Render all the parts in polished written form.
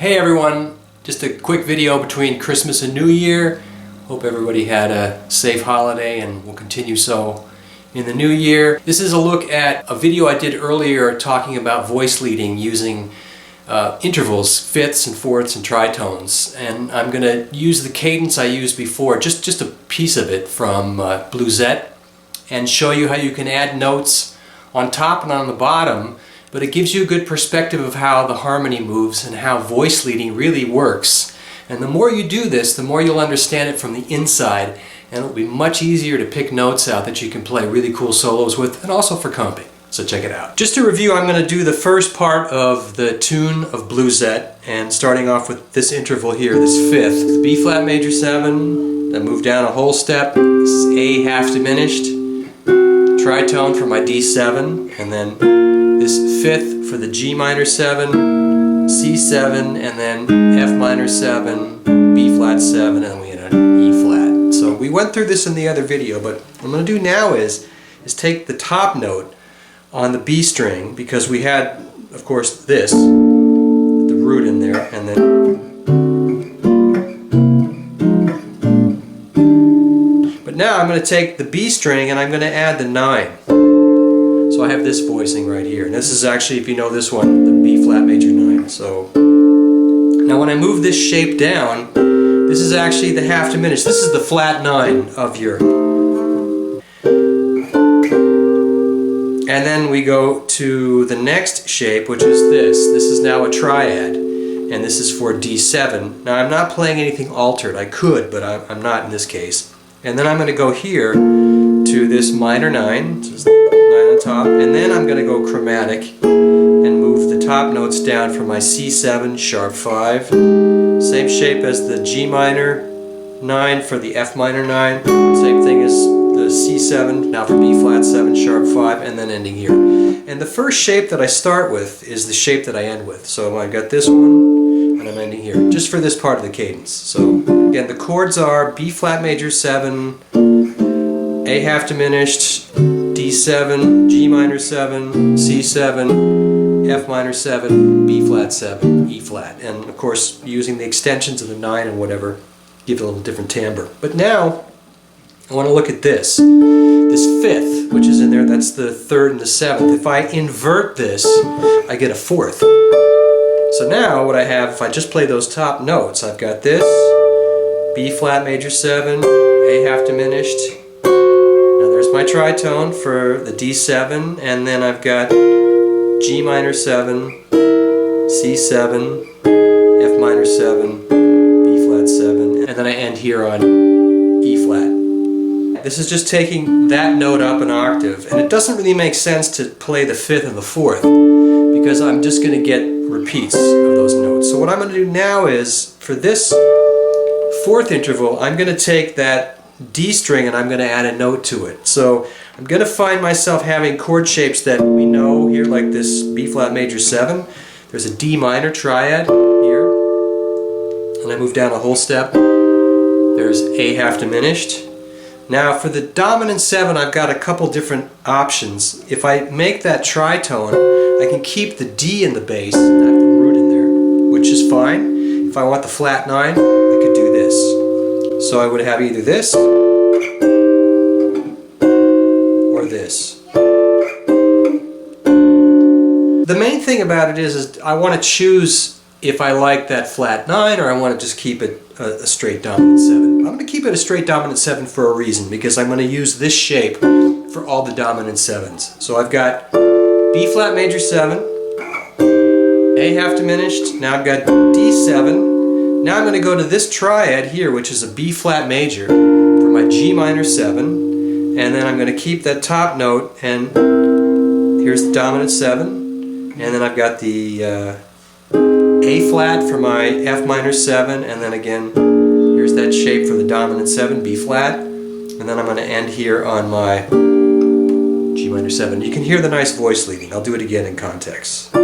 Hey everyone, just a quick video between Christmas and New Year. Hope everybody had a safe holiday and will continue so in the new year. This is a look at a video I did earlier talking about voice leading using intervals, fifths and fourths and tritones. And I'm going to use the cadence I used before, just a piece of it from Bluesette, and show you how you can add notes on top and on the bottom. But it gives you a good perspective of how the harmony moves and how voice leading really works. And the more you do this, the more you'll understand it from the inside, and it'll be much easier to pick notes out that you can play really cool solos with, and also for comping. So check it out. Just to review, I'm going to do the first part of the tune of Bluesette, and starting off with this interval here, this fifth. The B flat major 7, then move down a whole step. This is A half diminished, tritone for my D7, and then this fifth for the G minor 7, C7, and then F minor 7, B flat 7, and then we had an E flat. So we went through this in the other video, but what I'm going to do now is take the top note on the B string, because we had, of course, this, with the root in there, and then... But now I'm going to take the B string and I'm going to add the 9. So I have this voicing right here. And this is actually, if you know this one, the B flat major 9. So now when I move this shape down, this is actually the half diminished. This is the flat 9 of your... And then we go to the next shape, which is this. This is now a triad, and this is for D7. Now I'm not playing anything altered. I could, but I'm not in this case. And then I'm going to go here to this minor 9, this is 9 on top, and then I'm going to go chromatic and move the top notes down for my C7, sharp 5. Same shape as the G minor 9 for the F minor 9. Same thing as the C7, now for B flat 7, sharp 5, and then ending here. And the first shape that I start with is the shape that I end with. So I've got this one, and I'm ending here, just for this part of the cadence. So again, the chords are B flat major 7, A half diminished, D7, G minor 7, C7, F minor 7, B flat 7, E flat. And of course, using the extensions of the 9 and whatever, give it a little different timbre. But now, I want to look at this fifth, which is in there, that's the 3rd and the 7th. If I invert this, I get a 4th. So now what I have, if I just play those top notes, I've got this, B flat major 7, A half diminished. Now there's my tritone for the D7, and then I've got G minor 7, C7, F minor 7, B flat 7, and then I end here on E flat. This is just taking that note up an octave, and it doesn't really make sense to play the 5th and the 4th, because I'm just going to get repeats of those notes. So what I'm going to do now is, for this 4th interval, I'm going to take that D string and I'm going to add a note to it. So I'm going to find myself having chord shapes that we know here, like this B flat major 7. There's a D minor triad here, and I move down a whole step. There's A half diminished. Now for the dominant 7, I've got a couple different options. If I make that tritone, I can keep the D in the bass and have the root in there, which is fine. If I want the flat 9, I could do this. So I would have either this or this. The main thing about it is I want to choose if I like that flat 9 or I want to just keep it a straight dominant 7. I'm going to keep it a straight dominant 7 for a reason, because I'm going to use this shape for all the dominant 7s. So I've got B flat major 7, A half diminished, now I've got D7. Now I'm going to go to this triad here, which is a B flat major for my G minor 7, and then I'm going to keep that top note, and here's the dominant 7, and then I've got the A flat for my F minor 7, and then again here's that shape for the dominant 7, B flat, and then I'm going to end here on my G minor 7. You can hear the nice voice leading. I'll do it again in context.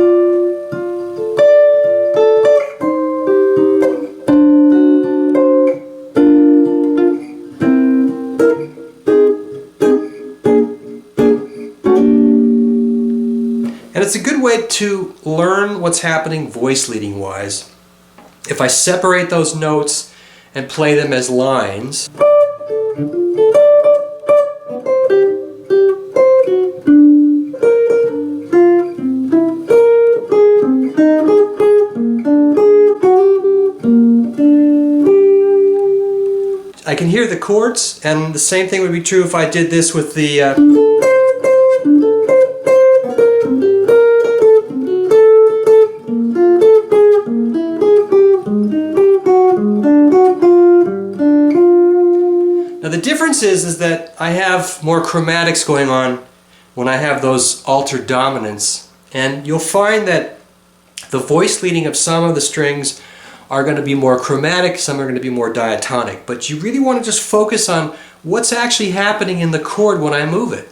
And it's a good way to learn what's happening voice leading wise If I separate those notes and play them as lines, I can hear the chords, and the same thing would be true if I did this with the Now the difference is that I have more chromatics going on when I have those altered dominants, and you'll find that the voice leading of some of the strings are going to be more chromatic, some are going to be more diatonic, but you really want to just focus on what's actually happening in the chord when I move it,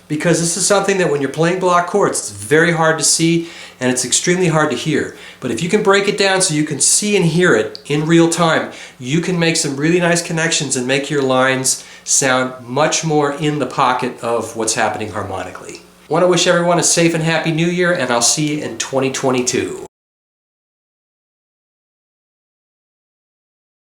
because this is something that when you're playing block chords, it's very hard to see and it's extremely hard to hear. But if you can break it down so you can see and hear it in real time, you can make some really nice connections and make your lines sound much more in the pocket of what's happening harmonically. I want to wish everyone a safe and happy new year, and I'll see you in 2022.